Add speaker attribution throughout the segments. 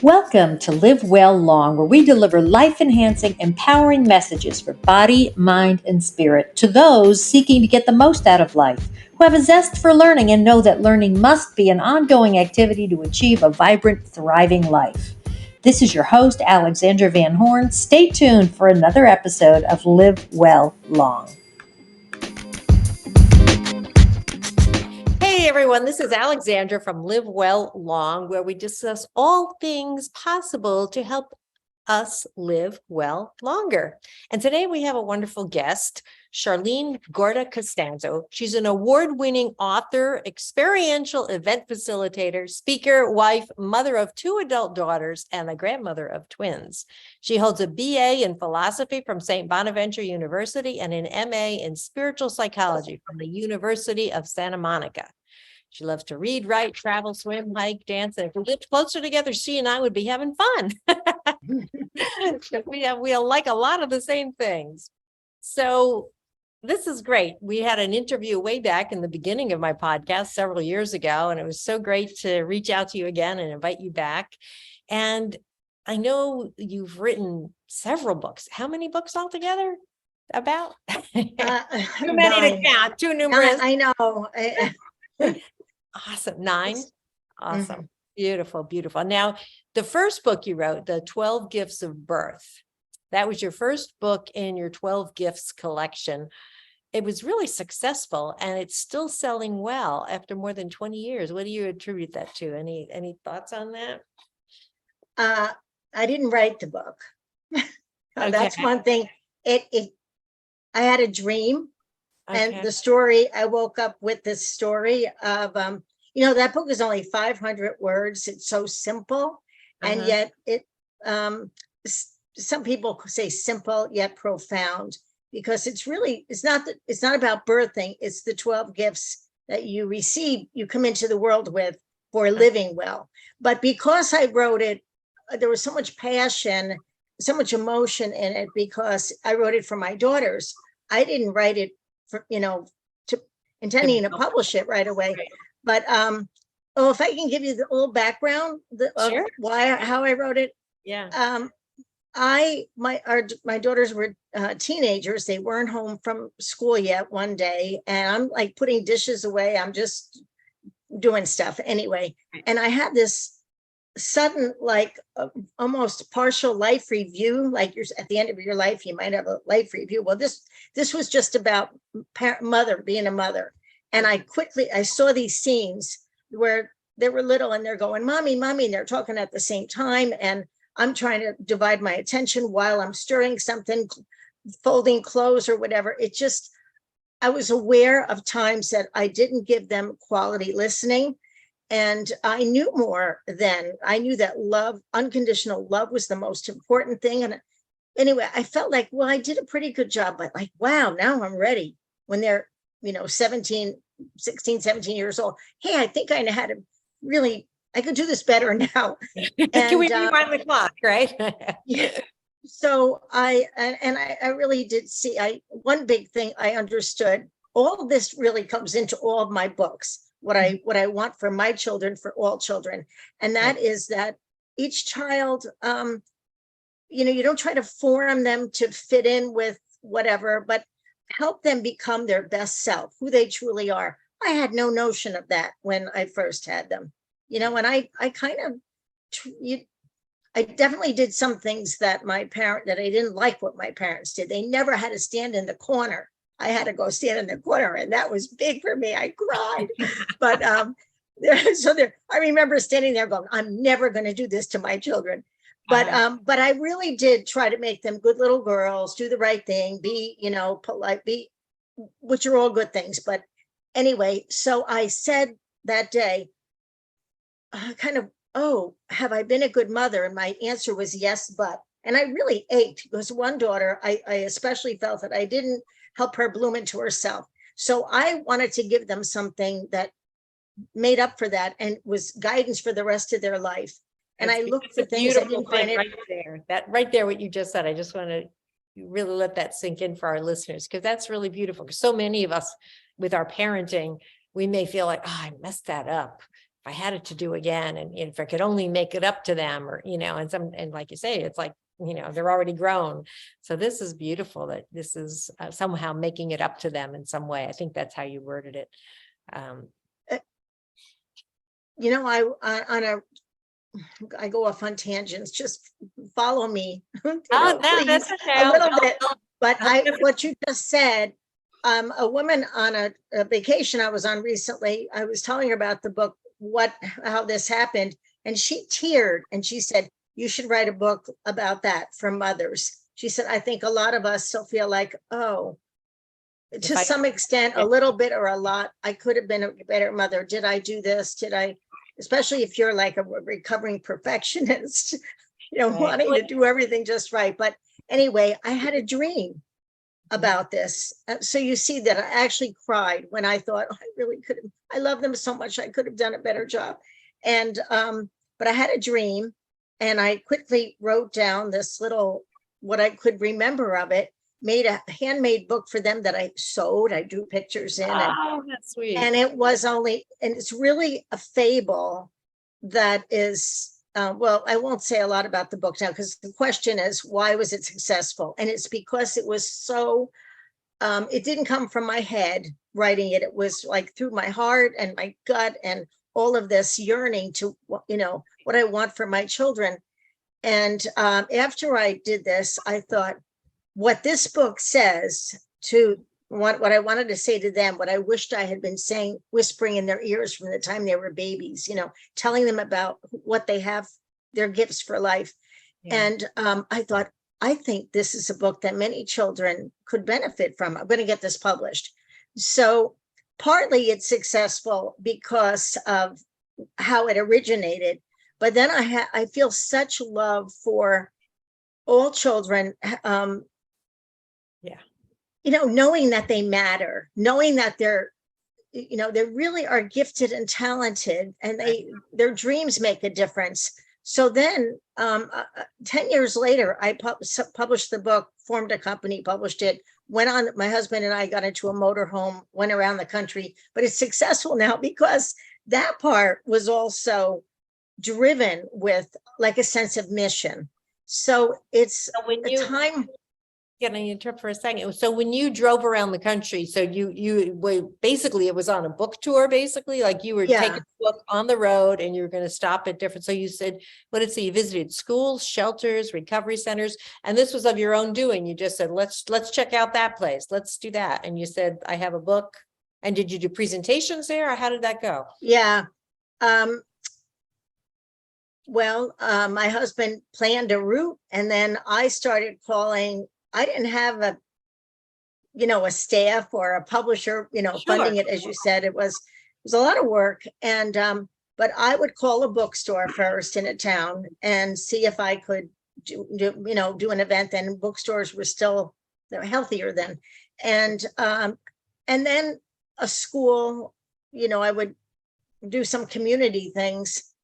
Speaker 1: Welcome to Live Well Long, where we deliver life-enhancing, empowering messages for body, mind, and spirit to those seeking to get the most out of life, who have a zest for learning and know that learning must be an ongoing activity to achieve a vibrant, thriving life. This is your host, Alexandra Van Horn. Stay tuned for another episode of Live Well Long. Hey everyone, this is Alexandra from Live Well Long, where we discuss all things possible to help us live well longer. And today we have a wonderful guest, Charlene Gorda Costanzo. She's an award-winning author, experiential event facilitator, speaker, wife, mother of 2 adult daughters, and a grandmother of twins. She holds a BA in philosophy from St. Bonaventure University and an MA in spiritual psychology from the University of Santa Monica. She loves to read, write, travel, swim, hike, dance, and if we lived closer together, she and I would be having fun. We like a lot of the same things. So this is great. We had an interview way back in the beginning of my podcast several years ago, and it was so great to reach out to you again and invite you back. And I know you've written several books. How many books altogether? About? Too many to count, too numerous.
Speaker 2: I know.
Speaker 1: Awesome. 9. Awesome. Mm-hmm. Beautiful, beautiful. Now, the first book you wrote, The 12 Gifts of Birth, that was your first book in your 12 Gifts collection. It was really successful and it's still selling well after more than 20 years. What do you attribute that to? Any thoughts on that?
Speaker 2: I didn't write the book.
Speaker 1: Okay.
Speaker 2: That's one thing. I had a dream. Okay. And the story, I woke up with this story of, that book is only 500 words. It's so simple. And yet some people say simple yet profound, because it's not about birthing. It's the 12 gifts that you receive, you come into the world with for living well. But because I wrote it, there was so much passion, so much emotion in it, because I wrote it for my daughters. I didn't write it for, intending to publish it right away. Right. But if I can give you the little background
Speaker 1: sure.
Speaker 2: How I wrote it.
Speaker 1: Yeah.
Speaker 2: My daughters were teenagers. They weren't home from school yet one day, and I'm like putting dishes away. I'm just doing stuff anyway. And I had this sudden, almost partial life review, like you're at the end of your life, you might have a life review. Well, this was just about being a mother. And I saw these scenes where they were little and they're going, mommy, mommy, and they're talking at the same time. And I'm trying to divide my attention while I'm stirring something, folding clothes or whatever. I was aware of times that I didn't give them quality listening. And I knew more then. I knew that love, unconditional love, was the most important thing. And anyway, I felt like, well, I did a pretty good job, but wow, now I'm ready. When they're, 16, 17 years old. Hey, I think I know how to I could do this better now.
Speaker 1: And, can we rewind the clock, right?
Speaker 2: Yeah. So I really did see, one big thing I understood, all of this really comes into all of my books. What I want for my children, for all children. And that is that each child, you don't try to form them to fit in with whatever, but help them become their best self, who they truly are. I had no notion of that when I first had them, and I definitely did some things that I didn't like what my parents did. They never had to stand in the corner. I had to go stand in the corner, and that was big for me. I cried. But I remember standing there going, I'm never going to do this to my children. But I really did try to make them good little girls, do the right thing, be, polite, which are all good things. But anyway, so I said that day, have I been a good mother? And my answer was yes, but. And I really ached, because one daughter, I especially felt that I didn't help her bloom into herself. So I wanted to give them something that made up for that and was guidance for the rest of their life. And I looked for things I didn't find it.
Speaker 1: Right there, that right there, what you just said, I just want to really let that sink in for our listeners, because that's really beautiful. Because so many of us with our parenting, we may feel like, I messed that up. I had it to do again, and if I could only make it up to them, or, and like you say, it's like, they're already grown. So this is beautiful that this is somehow making it up to them in some way. I think that's how you worded it.
Speaker 2: I go off on tangents, just follow me,
Speaker 1: No,
Speaker 2: please,
Speaker 1: that's okay.
Speaker 2: a little bit. But
Speaker 1: I'll
Speaker 2: what you just said, a woman on a vacation I was on recently, I was telling her about the book, how this happened, and she teared and she said, you should write a book about that for mothers. She said, I think a lot of us still feel like, oh, to some extent, a little bit or a lot, I could have been a better mother. Did I do this? Especially if you're like a recovering perfectionist, wanting to do everything just right. But anyway, I had a dream about this. So you see that I actually cried when I thought, I really could have, I love them so much, I could have done a better job. And, but I had a dream, and I quickly wrote down this little, what I could remember of it, made a handmade book for them that I sewed. I drew pictures in.
Speaker 1: Oh, that's sweet.
Speaker 2: And it's really a fable that is, well, I won't say a lot about the book now, because the question is, why was it successful? And it's because it was so, it didn't come from my head writing it. It was like through my heart and my gut and all of this yearning to, what I want for my children. And after I did this, I thought, what this book says to what I wanted to say to them, what I wished I had been saying, whispering in their ears from the time they were babies, telling them about what they have, their gifts for life. Yeah. And I thought, I think this is a book that many children could benefit from. I'm going to get this published. So partly it's successful because of how it originated, but then I feel such love for all children. Knowing that they matter, knowing that they really are gifted and talented, and their dreams make a difference. So then 10 years later, I published the book, formed a company, published it, went on, my husband and I got into a motorhome, went around the country, but it's successful now because that part was also driven with like a sense of mission. So it's a time.
Speaker 1: Can I interrupt for a second? So when you drove around the country, so you basically, it was on a book tour, basically, like you were taking the book on the road and you were going to stop at different. So you said, what did it say? You visited schools, shelters, recovery centers, and this was of your own doing. You just said, let's check out that place. Let's do that. And you said, I have a book. And did you do presentations there, or how did that go?
Speaker 2: Yeah. Well, my husband planned a route, and then I started calling. I didn't have a staff or a publisher, funding it, as you said. It was a lot of work. And, but I would call a bookstore first in a town and see if I could do an event. Then bookstores were still, they're healthier then. And then a school, I would do some community things.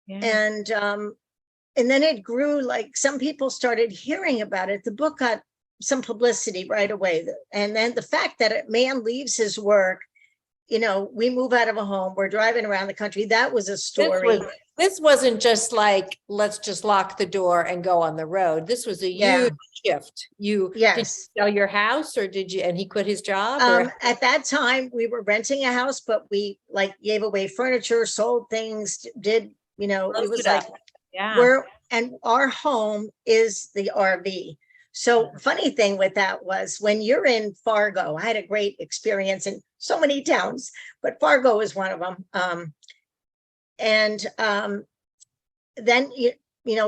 Speaker 2: Yeah. And then it grew, like some people started hearing about it. The book got some publicity right away. And then the fact that a man leaves his work, we move out of a home, we're driving around the country. That was a story.
Speaker 1: This wasn't just like, let's just lock the door and go on the road. This was a huge shift. Did you sell your house, or and he quit his job?
Speaker 2: At that time we were renting a house, but we gave away furniture, sold things, did, it was like, and our home is the RV. So funny thing with that was, when you're in Fargo, I had a great experience in so many towns, but Fargo is one of them. Then,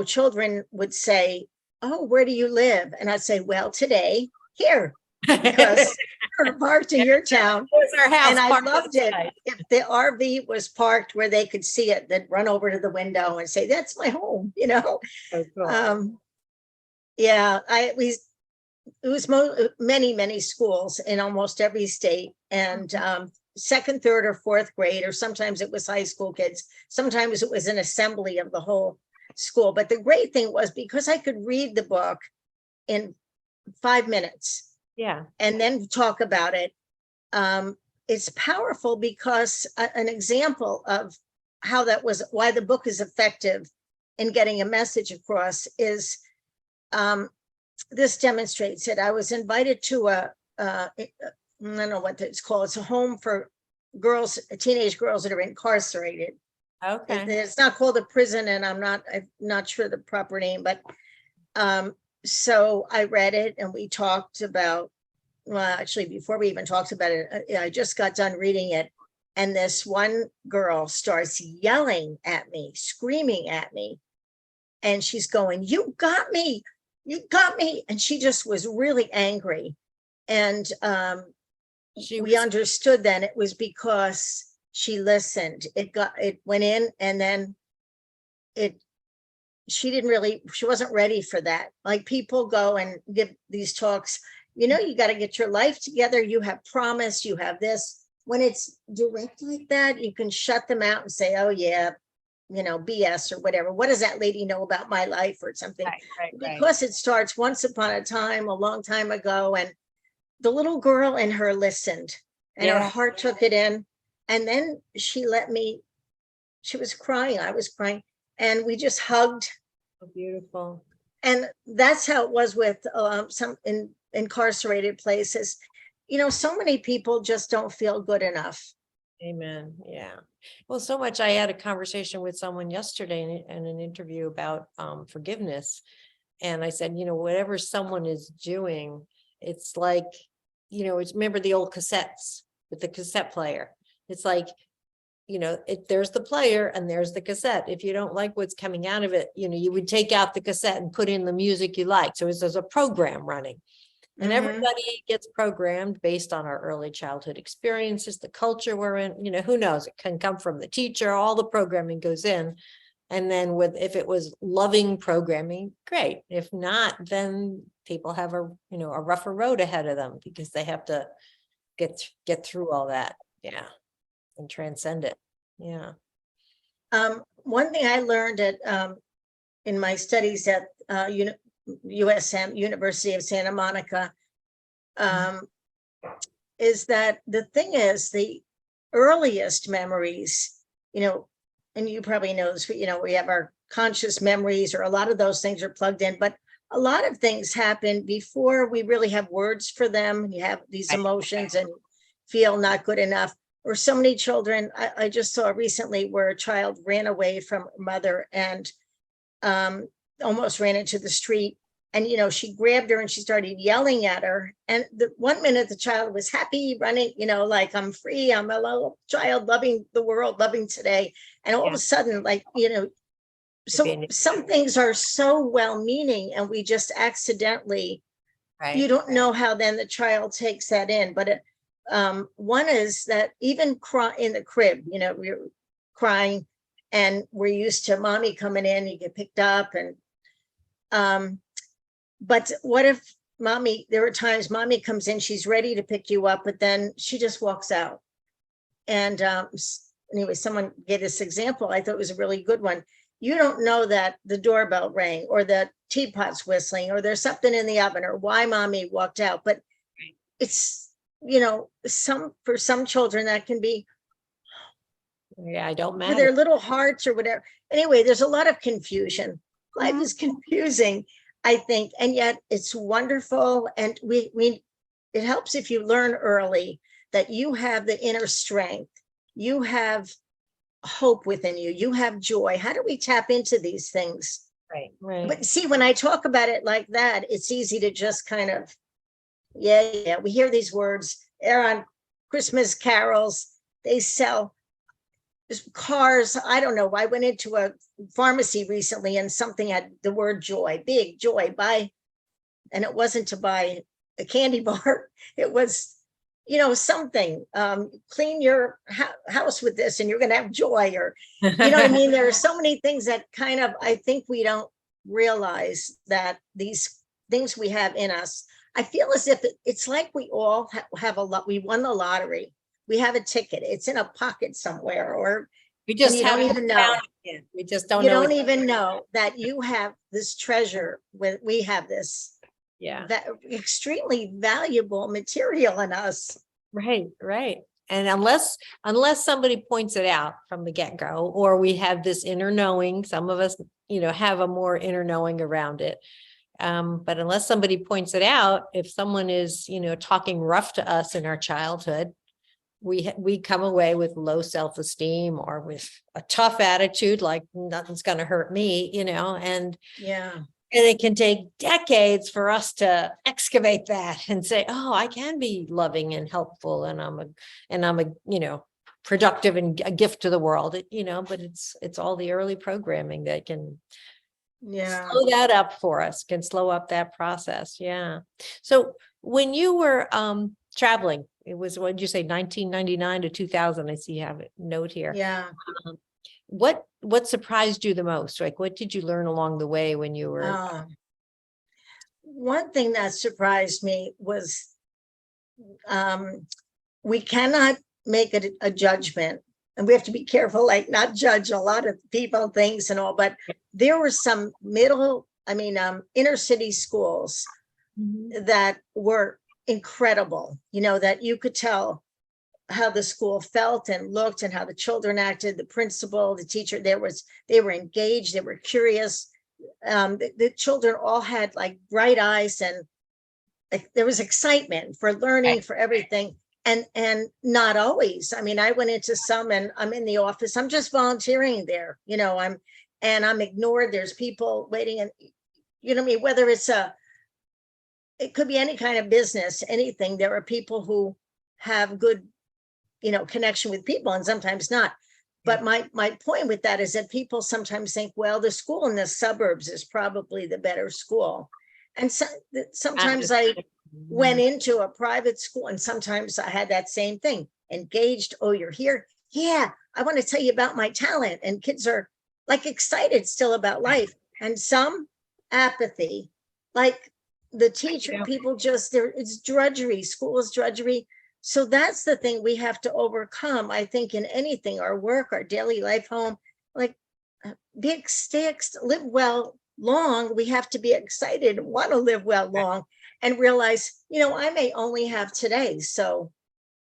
Speaker 2: children would say, oh, where do you live? And I'd say, well, today, here, because we're parked in your town.
Speaker 1: Our house,
Speaker 2: and I loved it. If the RV was parked where they could see it, they'd run over to the window and say, that's my home,
Speaker 1: So cool.
Speaker 2: It was many schools in almost every state, and second, third, or fourth grade, or sometimes it was high school kids. Sometimes it was an assembly of the whole school. But the great thing was, because I could read the book in 5 minutes, and then talk about it. It's powerful because an example of how that was, why the book is effective in getting a message across is, this demonstrates it. I was invited to I don't know what it's called. It's a home for girls, teenage girls that are incarcerated.
Speaker 1: Okay.
Speaker 2: It's not called a prison, and I'm not sure the proper name, but so I read it and we talked about, well, actually, before we even talked about it, I just got done reading it. And this one girl starts yelling at me, screaming at me. And she's going, "You got me, you got me." And she just was really angry. And we understood then it was because she listened. It went in, and then she wasn't ready for that. Like, people go and give these talks, you got to get your life together. You have promise, you have this. When it's direct like that, you can shut them out and say, "Oh yeah, BS," or whatever. What does that lady know about my life, or something?
Speaker 1: Right.
Speaker 2: Because it starts once upon a time, a long time ago, and the little girl in her listened, and her heart took it in. And then she was crying, I was crying, and we just hugged.
Speaker 1: So beautiful.
Speaker 2: And that's how it was with some incarcerated places. So many people just don't feel good enough.
Speaker 1: Amen. Yeah. Well, so much. I had a conversation with someone yesterday in an interview about forgiveness. And I said, whatever someone is doing, it's like, remember the old cassettes with the cassette player. It's like, there's the player and there's the cassette. If you don't like what's coming out of it, you would take out the cassette and put in the music you like. So there's a program running. And everybody gets programmed based on our early childhood experiences, the culture we're in, who knows, it can come from the teacher, all the programming goes in. And then if it was loving programming, great. If not, then people have a rougher road ahead of them because they have to get through all that. Yeah. And transcend it. Yeah.
Speaker 2: One thing I learned in my studies at USM, University of Santa Monica, is that the thing is, the earliest memories, and you probably know this, we have our conscious memories, or a lot of those things are plugged in, but a lot of things happen before we really have words for them. You have these emotions and feel not good enough. Or so many children, I just saw recently where a child ran away from her mother and almost ran into the street. And, she grabbed her and she started yelling at her. And the 1 minute the child was happy, running, like, I'm free, I'm a little child, loving the world, loving today. And all of a sudden, like, so some things are so well-meaning, and we just accidentally, you don't know how then the child takes that in. But one is that even in the crib, we're crying, and we're used to mommy coming in, you get picked up, and but what if there are times mommy comes in, she's ready to pick you up, but then she just walks out. And anyway, someone gave this example, I thought it was a really good one. You don't know that the doorbell rang, or the teapot's whistling, or there's something in the oven, or why mommy walked out. But it's, for some children that can be,
Speaker 1: I don't matter.
Speaker 2: For their little hearts or whatever. Anyway, there's a lot of confusion. Life is confusing, I think, and yet it's wonderful. And it helps if you learn early that you have the inner strength, you have hope within you, you have joy. How do we tap into these things?
Speaker 1: Right.
Speaker 2: But see, when I talk about it like that, it's easy to just kind of, we hear these words. They're on Christmas carols. They sell cars. I don't know. I went into a pharmacy recently and something had the word joy, big joy, buy. And it wasn't to buy a candy bar. It was, something, clean your house with this and you're going to have joy, or, what I mean? There are so many things that kind of, I think we don't realize that these things we have in us. I feel as if it's like we all have a lot. We won the lottery. We have a ticket. It's in a pocket somewhere, or
Speaker 1: we just
Speaker 2: haven't even know.
Speaker 1: We just don't
Speaker 2: you
Speaker 1: know.
Speaker 2: You don't even know that you have this treasure. We have this that extremely valuable material in us.
Speaker 1: Right. And unless somebody points it out from the get-go, or we have this inner knowing, some of us, have a more inner knowing around it. But unless somebody points it out, if someone is, talking rough to us in our childhood, we come away with low self-esteem or with a tough attitude, like nothing's going to hurt me, and
Speaker 2: Yeah.
Speaker 1: and it can take decades for us to excavate that and say, oh, I can be loving and helpful, and I'm a productive and a gift to the world, but it's all the early programming that can
Speaker 2: Yeah.
Speaker 1: slow that up for us, can slow up that process. Yeah. So when you were traveling, it was, what did you say, 1999 to 2000? I see you have a note here.
Speaker 2: Yeah.
Speaker 1: Um, what surprised you the most? Like, what did you learn along the way when you were?
Speaker 2: One thing that surprised me was we cannot make a judgment, and we have to be careful, like not judge a lot of people, things and all, but there were some inner city schools that were incredible, that you could tell how the school felt and looked and how the children acted, the principal, the teacher, they were engaged, they were curious. The children all had like bright eyes, and like there was excitement for learning, for everything. And not always. I went into some, and I'm in the office, I'm just volunteering there, I'm ignored. There's people waiting, and whether it could be any kind of business, anything. There are people who have good, connection with people, and sometimes not. But my point with that is that people sometimes think, well, the school in the suburbs is probably the better school. And sometimes I went into a private school, and sometimes I had that same thing. Engaged. Oh, you're here. Yeah, I want to tell you about my talent. And kids are like excited still about life. And some apathy, like the teacher, people it's drudgery. School is drudgery. So that's the thing we have to overcome, I think, in anything, our work, our daily life, home, like big sticks, live well long. We have to be excited, want to live well long, and realize, I may only have today. So.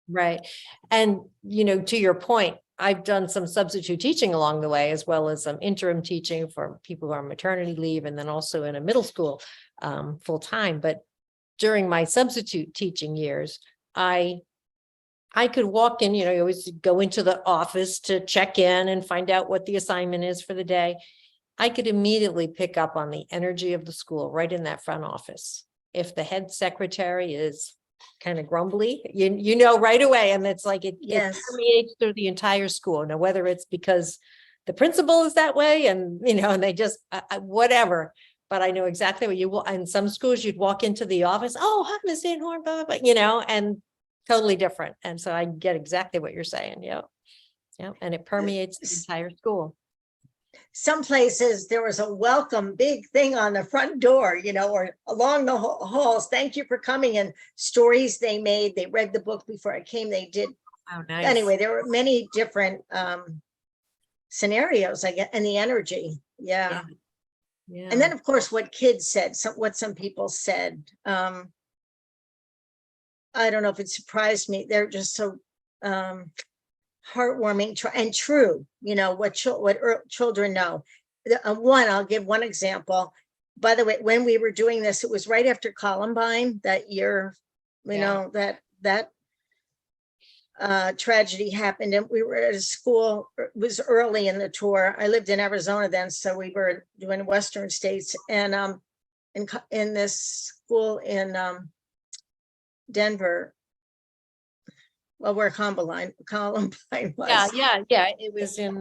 Speaker 1: Right. And, to your point, I've done some substitute teaching along the way, as well as some interim teaching for people who are on maternity leave, and then also in a middle school full time. But during my substitute teaching years, I could walk in, you always go into the office to check in and find out what the assignment is for the day. I could immediately pick up on the energy of the school right in that front office. If the head secretary is kind of grumbly, right away. And it's like it permeates through the entire school. Now, whether it's because the principal is that way and, and they just, whatever. But I know exactly what you will. In some schools, you'd walk into the office, oh, hi, Ms. Van Horn, blah, blah, blah, and totally different. And so I get exactly what you're saying. Yeah. And it permeates the entire school.
Speaker 2: Some places there was a welcome big thing on the front door, or along the halls. Thank you for coming. And stories they made. They read the book before I came. They did. Oh, nice. Anyway, there were many different scenarios, I guess, and the energy. Yeah. And then, of course, what kids said, what some people said. I don't know if it surprised me. They're just so heartwarming and true. What children know. I'll give one example. By the way, when we were doing this, it was right after Columbine that year. That tragedy happened, and we were at a school. It was early in the tour. I lived in Arizona then, so we were doing Western states, and in this school in Denver, where Columbine was.
Speaker 1: Yeah. It was in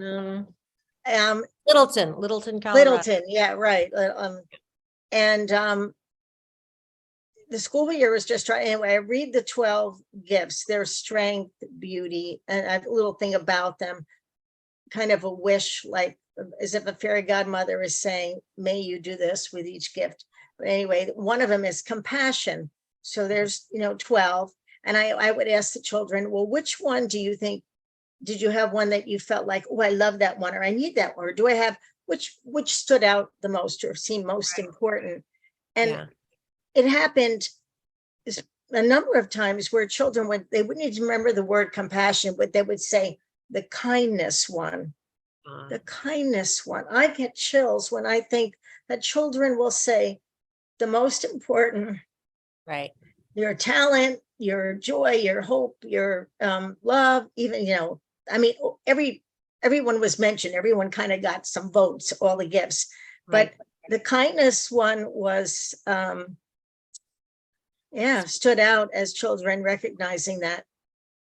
Speaker 1: Littleton, Colorado.
Speaker 2: Littleton, yeah, right. And the school year was just right. Anyway, I read the 12 gifts, their strength, beauty, and a little thing about them, kind of a wish, like as if a fairy godmother is saying, may you do this with each gift. But anyway, one of them is compassion. So there's, 12. And I would ask the children, well, which one do you think, did you have one that you felt like, oh, I love that one, or I need that one, or do I have, which stood out the most or seemed most important? And it happened a number of times where children would, they wouldn't even remember the word compassion, but they would say the kindness one, the kindness one. I get chills when I think that children will say the most important,
Speaker 1: Right.
Speaker 2: your talent, your joy, your hope, your love, even, I mean, everyone was mentioned, everyone kind of got some votes, all the gifts,
Speaker 1: Right.
Speaker 2: but the kindness one was, stood out as children recognizing that.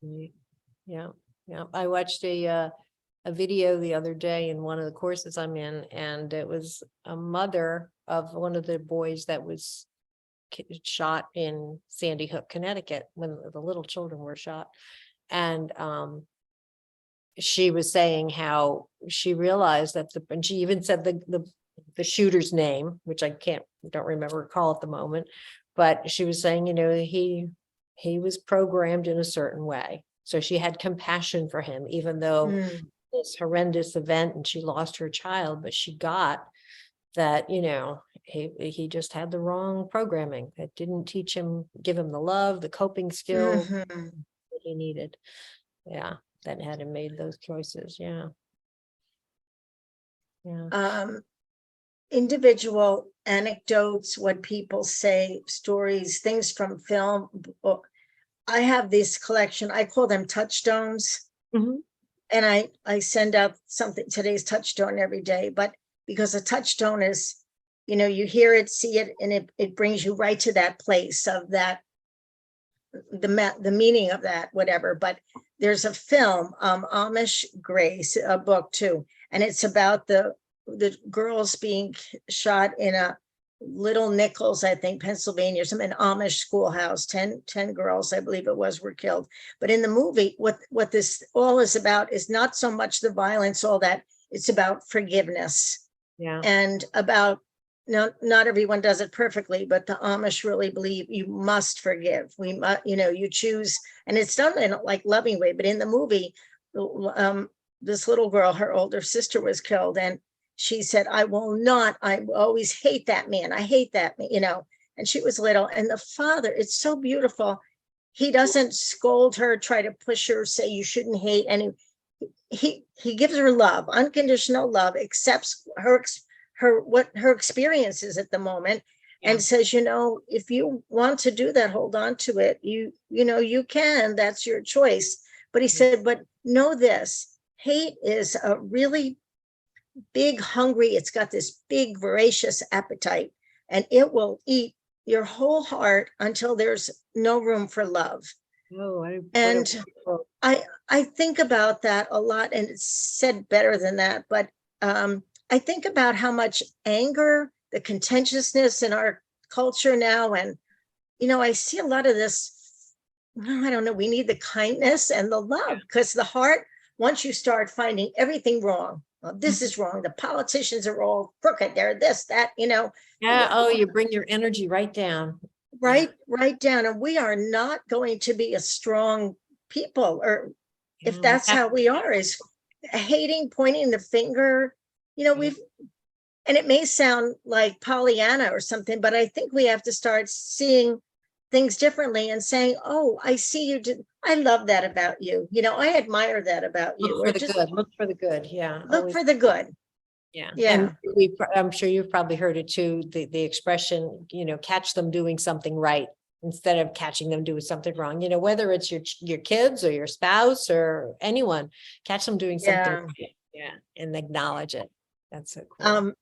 Speaker 1: Right. Yeah. Yeah. I watched a video the other day in one of the courses I'm in, and it was a mother of one of the boys that was shot in Sandy Hook, Connecticut, when the little children were shot. And she was saying how she realized that and she even said the shooter's name, which I don't recall at the moment, but she was saying, he was programmed in a certain way. So she had compassion for him, even though this horrendous event and she lost her child, but she got that, he just had the wrong programming that didn't give him the love, the coping skills that he needed. Yeah. That had him made those choices. Yeah. Yeah.
Speaker 2: Individual anecdotes, what people say, stories, things from film. I have this collection, I call them touchstones.
Speaker 1: Mhm.
Speaker 2: And I send out something, today's touchstone every day, but because a touchstone is, you hear it, see it, and it brings you right to that place of that, the meaning of that, whatever. But there's a film, Amish Grace, a book too, and it's about the girls being shot in a Little Nichols, I think, Pennsylvania, some an Amish schoolhouse. 10 girls, I believe it was, were killed. But in the movie, what this all is about is not so much the violence, all that. It's about forgiveness.
Speaker 1: Yeah.
Speaker 2: And about, not everyone does it perfectly, but the Amish really believe you must forgive. We must, you choose, and it's done in a like loving way. But in the movie, this little girl, her older sister was killed, and she said, I always hate that man. I hate that man, and she was little. And the father, it's so beautiful. He doesn't scold her, try to push her, say you shouldn't hate. And he gives her love, unconditional love, accepts what her experience is at the moment, and says, if you want to do that, hold on to it. You can, that's your choice. But he said, but know this, hate is a really big, hungry, it's got this big voracious appetite, and it will eat your whole heart until there's no room for love. And I think about that a lot, and it's said better than that, but I think about how much anger, the contentiousness in our culture now, and I see a lot of this. I don't know, we need the kindness and the love, because the heart, once you start finding everything wrong, this is wrong, the politicians are all crooked, they're this, that,
Speaker 1: Yeah. Oh, you bring your energy right down.
Speaker 2: right down, and we are not going to be a strong people, or if that's how we are, is hating, pointing the finger. We've, and it may sound like Pollyanna or something, but I think we have to start seeing things differently and saying, oh, I see you did, I love that about you, I admire that about you.
Speaker 1: Look for the good. Look for the good. Yeah.
Speaker 2: Look for the good.
Speaker 1: Yeah.
Speaker 2: Yeah.
Speaker 1: And I'm sure you've probably heard it too, the expression, catch them doing something right instead of catching them doing something wrong, whether it's your kids or your spouse or anyone, catch them doing something right. Yeah. And acknowledge it. That's so cool.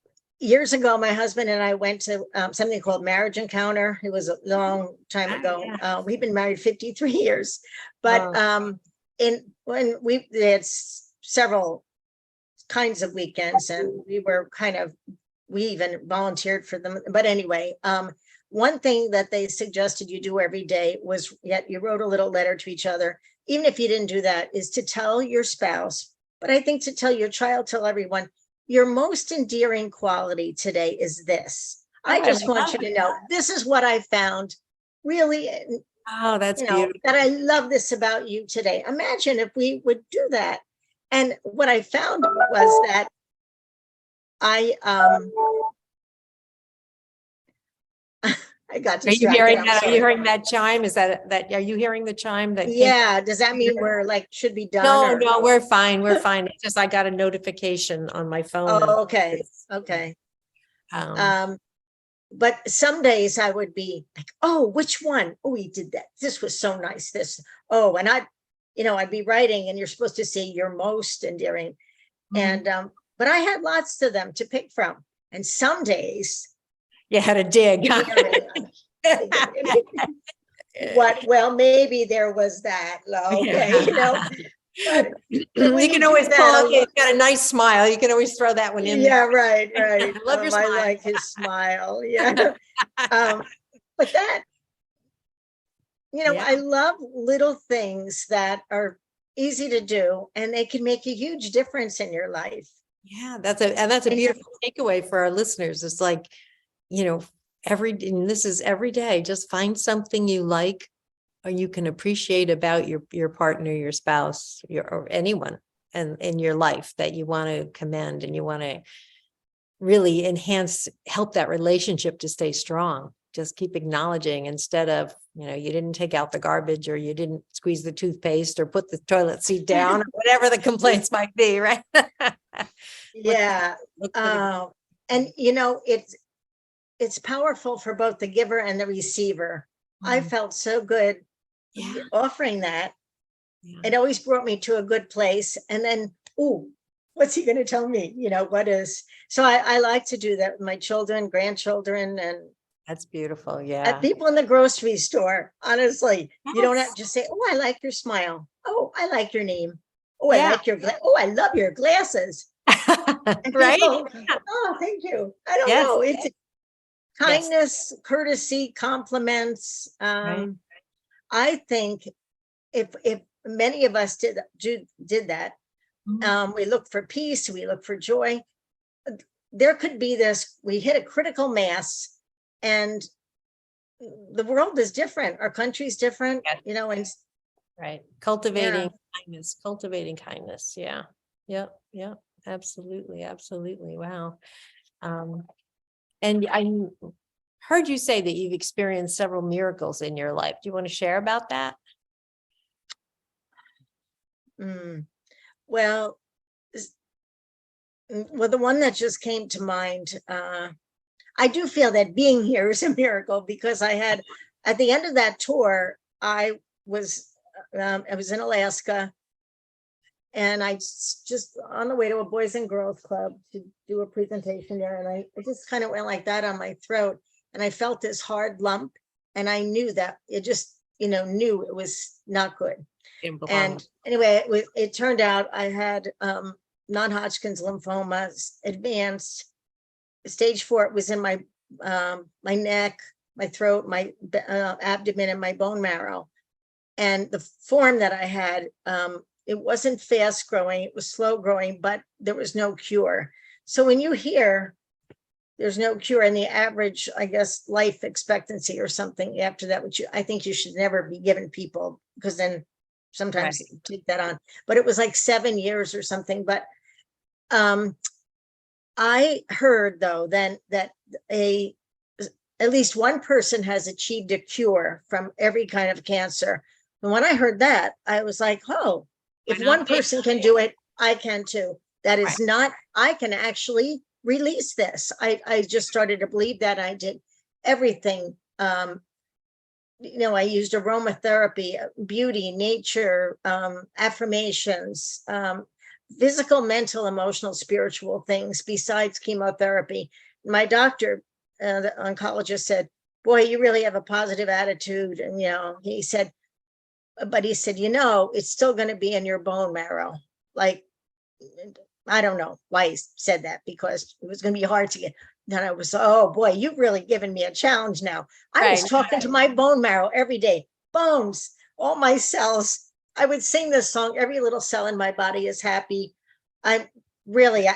Speaker 2: Years ago, my husband and I went to something called Marriage Encounter. It was a long time ago. We've been married 53 years, but when we had several kinds of weekends, and we even volunteered for them. But anyway, one thing that they suggested you do every day was, you wrote a little letter to each other. Even if you didn't do that, is to tell your spouse, but I think to tell your child, tell everyone, your most endearing quality today is this. I just want you to know, this is what I found really,
Speaker 1: that's beautiful.
Speaker 2: that I love this about you today. Imagine if we would do that. And what I found was that I got
Speaker 1: Are you
Speaker 2: distracted.
Speaker 1: hearing
Speaker 2: I'm
Speaker 1: that? Are you
Speaker 2: sorry.
Speaker 1: hearing that chime? Is that, are you hearing the chime that came?
Speaker 2: Yeah, does that mean we're like, should be done
Speaker 1: No,
Speaker 2: or?
Speaker 1: no, we're fine. We're fine. It's just I got a notification on my phone and
Speaker 2: Oh, okay, okay.
Speaker 1: um,
Speaker 2: Um, but some days I would be like, oh, which one? Oh, he did that. This was so nice. This, oh, and I'd be writing and you're supposed to say your most endearing. And but I had lots of them to pick from. And some days
Speaker 1: you had a dig.
Speaker 2: what, well, maybe there was that. Okay, but when
Speaker 1: You
Speaker 2: you
Speaker 1: can
Speaker 2: do
Speaker 1: always pull
Speaker 2: that,
Speaker 1: up, it's got a nice smile. You can always throw that one in there.
Speaker 2: yeah, right, right.
Speaker 1: I love your
Speaker 2: I
Speaker 1: smile.
Speaker 2: like his smile. Yeah. But that,
Speaker 1: Yeah.
Speaker 2: I love little things that are easy to do and they can make a huge difference in your life.
Speaker 1: Yeah, that's a
Speaker 2: And
Speaker 1: beautiful takeaway for our listeners. It's like, and this is every day, just find something you like or you can appreciate about your partner, your spouse, or anyone and in your life that you want to commend and you want to really help that relationship to stay strong. Just keep acknowledging instead of, you didn't take out the garbage or you didn't squeeze the toothpaste or put the toilet seat down or whatever the complaints might be, right?
Speaker 2: yeah. And it's powerful for both the giver and the receiver. I felt so good offering that.
Speaker 1: Yeah.
Speaker 2: It always brought me to a good place. And then, ooh, what's he going to tell me? What is? So I like to do that with my children, grandchildren, and
Speaker 1: That's beautiful. Yeah.
Speaker 2: people in the grocery store. Honestly, you don't have
Speaker 1: Yes.
Speaker 2: to just say, "Oh, I like your smile. Oh, I like your name. Oh, I
Speaker 1: Yeah.
Speaker 2: like your oh, I love your glasses." And
Speaker 1: Right?
Speaker 2: people, oh, thank you. I don't
Speaker 1: Yes.
Speaker 2: know. It's
Speaker 1: Yes.
Speaker 2: kindness, courtesy, compliments.
Speaker 1: Right.
Speaker 2: I think if many of us did that, we look for peace, we look for joy. There could be this, we hit a critical mass and the world is different. Our country's different,
Speaker 1: Yes.
Speaker 2: and
Speaker 1: Right.
Speaker 2: yeah,
Speaker 1: Cultivating kindness. Yeah. Yep. Yeah. Absolutely. Absolutely. Wow. And I heard you say that you've experienced several miracles in your life. Do you want to share about that?
Speaker 2: Well, the one that just came to mind, I do feel that being here is a miracle because I had, at the end of that tour, I was in Alaska and I just on the way to a Boys and Girls Club to do a presentation there. And I just kind of went like that on my throat and I felt this hard lump and I knew that it just, knew it was not good. And anyway, it turned out I had non-Hodgkin's lymphoma, advanced stage 4. It was in my my neck, my throat, my abdomen, and my bone marrow. And the form that I had, it wasn't fast growing; it was slow growing, but there was no cure. So when you hear there's no cure, and the average, I guess, life expectancy or something after that, which I think you should never be giving people because then sometimes take that on. But it was like 7 years or something. But I heard though then that at least one person has achieved a cure from every kind of cancer. And when I heard that, I was like, oh, if one person can do it, I can too. That is not, I can actually release this. I just started to believe that. I did everything. I used aromatherapy, beauty, nature, affirmations, physical, mental, emotional, spiritual things besides chemotherapy. My doctor, the oncologist, said, boy, you really have a positive attitude. And, he said, it's still going to be in your bone marrow. Like, I don't know why he said that, because it was going to be hard to get. Then I was, oh boy, you've really given me a challenge now. I was talking to my bone marrow every day, bones, all my cells. I would sing this song, every little cell in my body is happy. I'm really,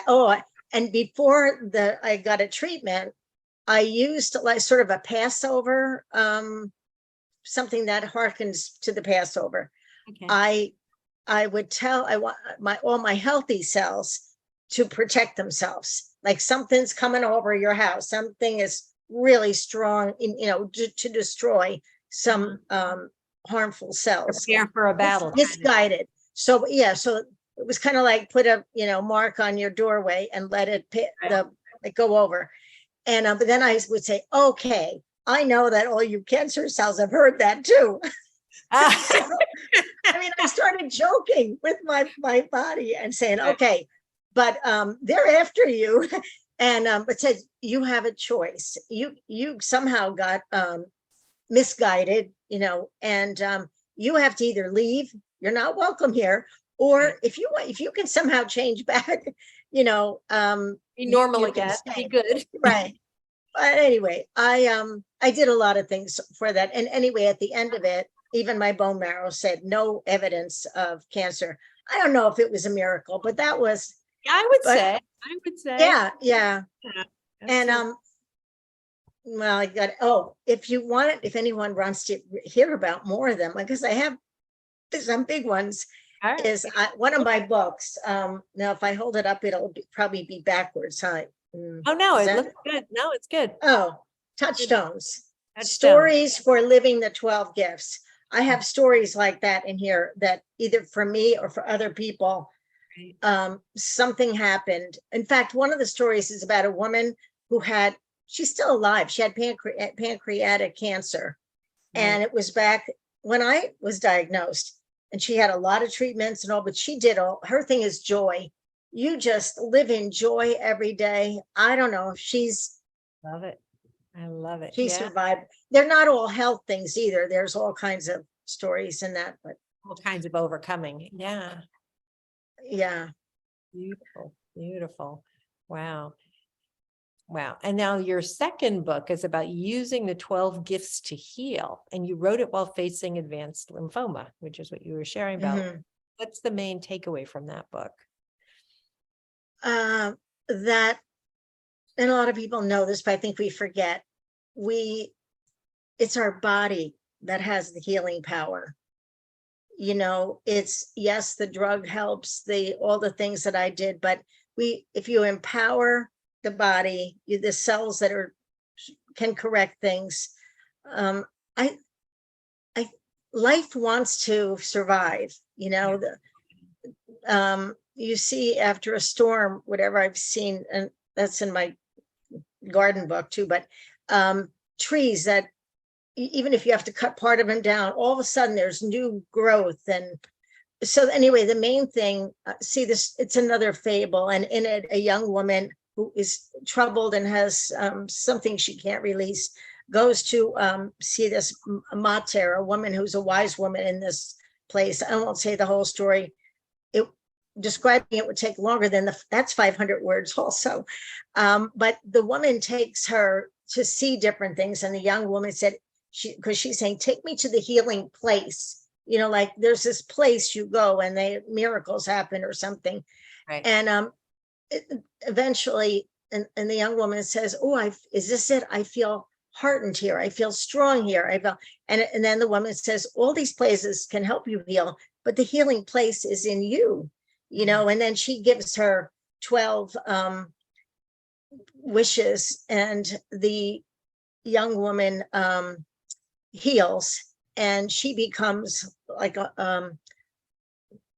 Speaker 2: and before I got a treatment, I used like sort of a Passover, something that harkens to the Passover. Okay. I would tell all my healthy cells to protect themselves. Like something's coming over your house, something is really strong to destroy some harmful cells.
Speaker 1: Prepare for a battle.
Speaker 2: Misguided. So yeah, so it was kind of like put a mark on your doorway and let it go over. And but then I would say, okay, I know that all you cancer cells have heard that too. So, I mean, I started joking with my body and saying, okay, but they're after you. And it says you have a choice. You somehow got misguided, and you have to either leave, you're not welcome here, or if you can somehow change back,
Speaker 1: be normal again, be good.
Speaker 2: Right. But anyway, I did a lot of things for that. And anyway, at the end of it, even my bone marrow said no evidence of cancer. I don't know if it was a miracle, but that was,
Speaker 1: I would say.
Speaker 2: Yeah.
Speaker 1: Yeah,
Speaker 2: And well, I got, if anyone wants to hear about more of them, because I have some big ones,
Speaker 1: right.
Speaker 2: is one of my books. Now, if I hold it up, it'll probably be backwards, huh?
Speaker 1: Oh, no, it looks good. No, it's good.
Speaker 2: Oh, Touchstones. Stories for living the 12 gifts. I have stories like that in here that either for me or for other people, something happened. In fact, one of the stories is about a woman who she's still alive. She had pancreatic cancer. And it was back when I was diagnosed, and she had a lot of treatments and all, but her thing is joy. You just live in joy every day. I don't know if she's.
Speaker 1: Love it. I love it.
Speaker 2: She survived. They're not all health things either. There's all kinds of stories in that, but
Speaker 1: all kinds of overcoming. Yeah.
Speaker 2: Yeah.
Speaker 1: Beautiful. Beautiful. Wow. Wow. And now your second book is about using the 12 gifts to heal. And you wrote it while facing advanced lymphoma, which is what you were sharing about. Mm-hmm. What's the main takeaway from that book?
Speaker 2: That, and a lot of people know this, but I think we forget, it's our body that has the healing power. It's, yes, the drug helps, all the things that I did, but if you empower the body, the cells that can correct things. Life wants to survive, you see after a storm, whatever I've seen, and that's in my garden book too, but trees that even if you have to cut part of them down, all of a sudden there's new growth. And so anyway, the main thing, see this, it's another fable, and in it, a young woman who is troubled and has something she can't release goes to see this mater, a woman who's a wise woman in this place. I won't say the whole story. Describing it would take longer than that's 500 words also. But the woman takes her to see different things. And the young woman said, because she's saying, take me to the healing place. Like there's this place you go and miracles happen or something.
Speaker 1: Right.
Speaker 2: And eventually, and the young woman says, is this it? I feel heartened here. I feel strong here. And then the woman says, all these places can help you heal, but the healing place is in you. And then she gives her 12 wishes, and the young woman heals, and she becomes like a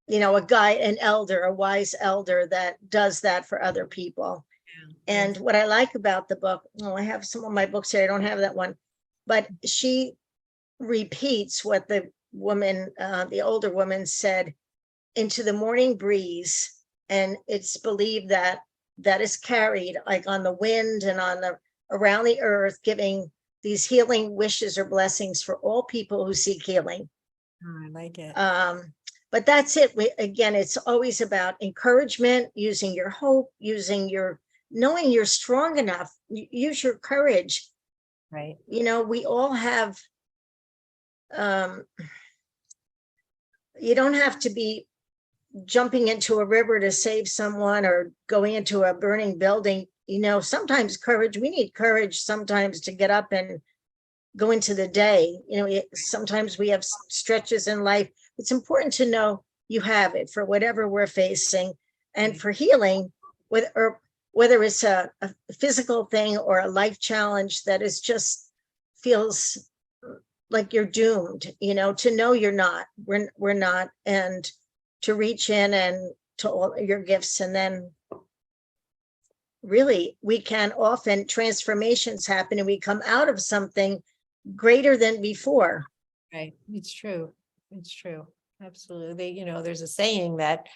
Speaker 2: guide, an elder, a wise elder that does that for other people. Yeah. And what I like about the book, I have some of my books here, I don't have that one, but she repeats what the woman, the older woman said, into the morning breeze. And it's believed that is carried like on the wind and around the earth, giving these healing wishes or blessings for all people who seek healing.
Speaker 1: I like it.
Speaker 2: But that's it. Again, it's always about encouragement, using your hope, knowing you're strong enough, use your courage.
Speaker 1: Right.
Speaker 2: We all have, you don't have to be jumping into a river to save someone or going into a burning building. Sometimes we need courage sometimes to get up and go into the day. Sometimes we have stretches in life. It's important to know you have it for whatever we're facing, and for healing, whether it's a physical thing or a life challenge that is just feels like you're doomed, to know you're not, we're not, and to reach in and to all your gifts. And then really we can often transformations happen and we come out of something greater than before.
Speaker 1: Right. It's true. It's true. Absolutely. There's a saying that,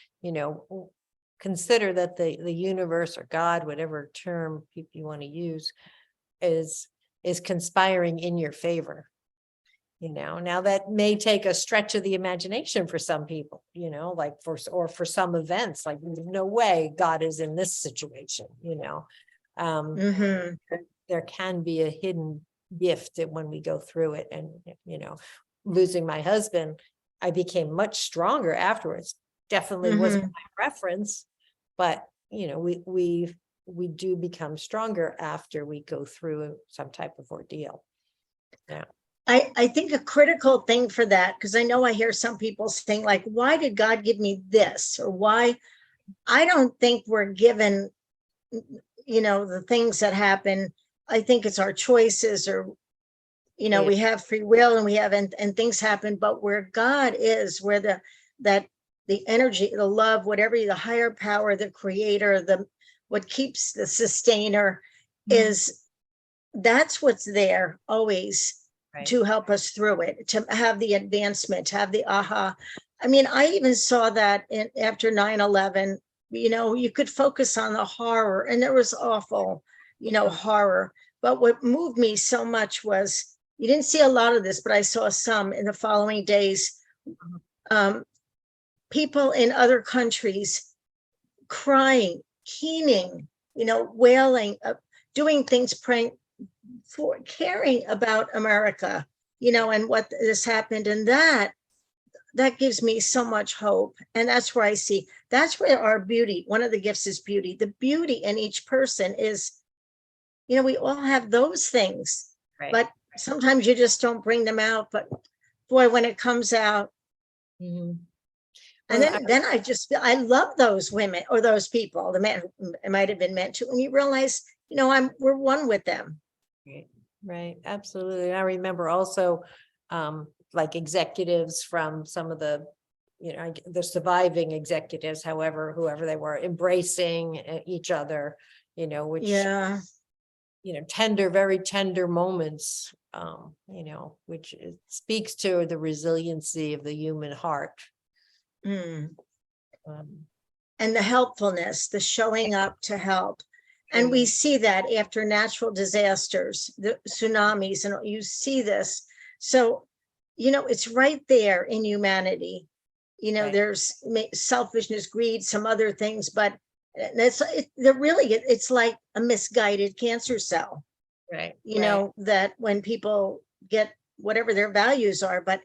Speaker 1: consider that the universe or God, whatever term you want to use, is conspiring in your favor. Now that may take a stretch of the imagination for some people, like for some events, like no way God is in this situation,
Speaker 2: Mhm.
Speaker 1: there can be a hidden gift that when we go through it. And losing my husband, I became much stronger afterwards. Definitely wasn't my preference, but we do become stronger after we go through some type of ordeal. Yeah.
Speaker 2: I think a critical thing for that, because I know I hear some people saying, like, why did God give me this? Or why? I don't think we're given, the things that happen. I think it's our choices, or,
Speaker 1: Yeah.
Speaker 2: we have free will and and things happen, but where God is, where the energy, the love, whatever, the higher power, the creator, what keeps the sustainer is, that's what's there always. Right. To help us through it, to have the advancement, to have the aha. I mean, I even saw that after 9/11, you could focus on the horror, and there was awful, horror. But what moved me so much was, you didn't see a lot of this, but I saw some in the following days. People in other countries crying, keening, wailing, doing things, praying, for caring about America, and what has happened. And that gives me so much hope. And that's where I see, that's where our beauty, one of the gifts is beauty. The beauty in each person is, we all have those things, right. But sometimes you just don't bring them out. But boy, when it comes out, and then I love those women or those people, the men, it might have been meant to, when you realize, we're one with them.
Speaker 1: Right. Absolutely. I remember also like executives from some of the, the surviving executives, whoever they were, embracing each other, which, very tender moments, which speaks to the resiliency of the human heart.
Speaker 2: And the helpfulness, the showing up to help. And we see that after natural disasters, the tsunamis, and you see this. So, it's right there in humanity. Right. There's selfishness, greed, some other things, but it's like a misguided cancer cell. Right. That when people get whatever their values are, but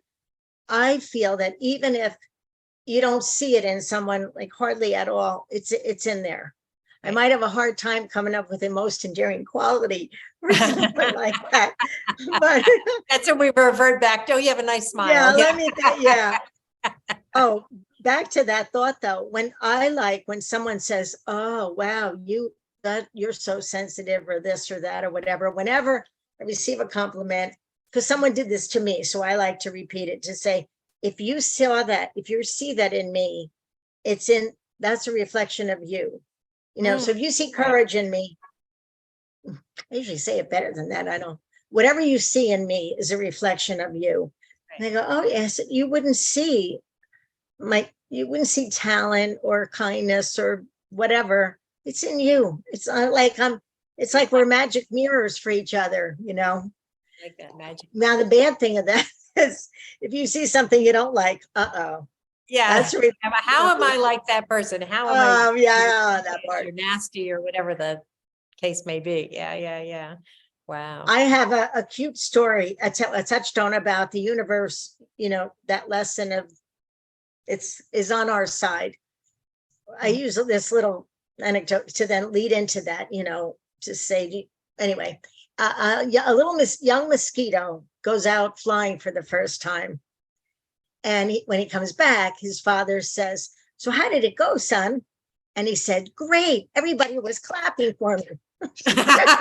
Speaker 2: I feel that even if you don't see it in someone, like hardly at all, it's in there. I might have a hard time coming up with the most endearing quality or something like that. But
Speaker 1: that's when we revert back. Oh, you have a nice smile.
Speaker 2: Yeah, Oh, back to that thought though. When someone says, "Oh, wow, you're so sensitive," or this or that or whatever. Whenever I receive a compliment, because someone did this to me, so I like to repeat it, to say, if you see that in me, that's a reflection of you. So if you see courage in me, I usually say it better than that. Whatever you see in me is a reflection of you. Right. And I go, oh yes, you wouldn't see talent or kindness or whatever. It's in you. It's like we're magic mirrors for each other, Like that magic. Now the bad thing of that is, if you see something you don't like,
Speaker 1: yeah, how am I like that person? How am I?
Speaker 2: That part.
Speaker 1: You're nasty or whatever the case may be. Yeah. Wow.
Speaker 2: I have a cute story, a touchstone about the universe. That lesson of is on our side. I use this little anecdote to then lead into that. To say anyway. A little young mosquito goes out flying for the first time. And when he comes back, his father says, "So how did it go, son?" And he said, great, everybody was clapping for me.
Speaker 1: That's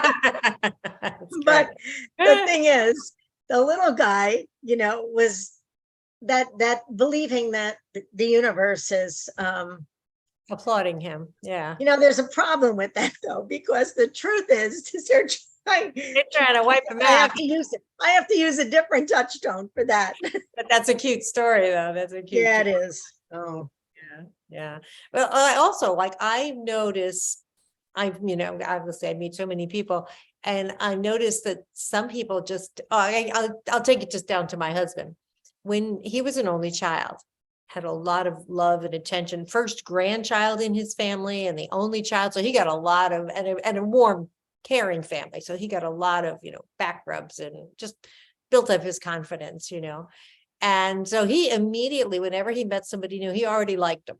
Speaker 2: But
Speaker 1: great.
Speaker 2: the thing is, the little guy, was that believing that the universe is,
Speaker 1: Applauding him. Yeah.
Speaker 2: there's a problem with that though, because the truth is they're trying,
Speaker 1: They're trying to wipe him
Speaker 2: I have
Speaker 1: out.
Speaker 2: to use a different touchstone for that.
Speaker 1: But that's a cute story though. That's a cute
Speaker 2: Yeah, it
Speaker 1: story.
Speaker 2: is. Oh,
Speaker 1: Yeah. Yeah. Well, I also like I notice obviously I meet so many people, and I noticed that some people just, I'll take it just down to my husband. When he was an only child, had a lot of love and attention, first grandchild in his family and the only child. So he got a lot of, and a warm, caring family. So he got a lot of, back rubs and just built up his confidence, And so he immediately, whenever he met somebody new, he already liked them,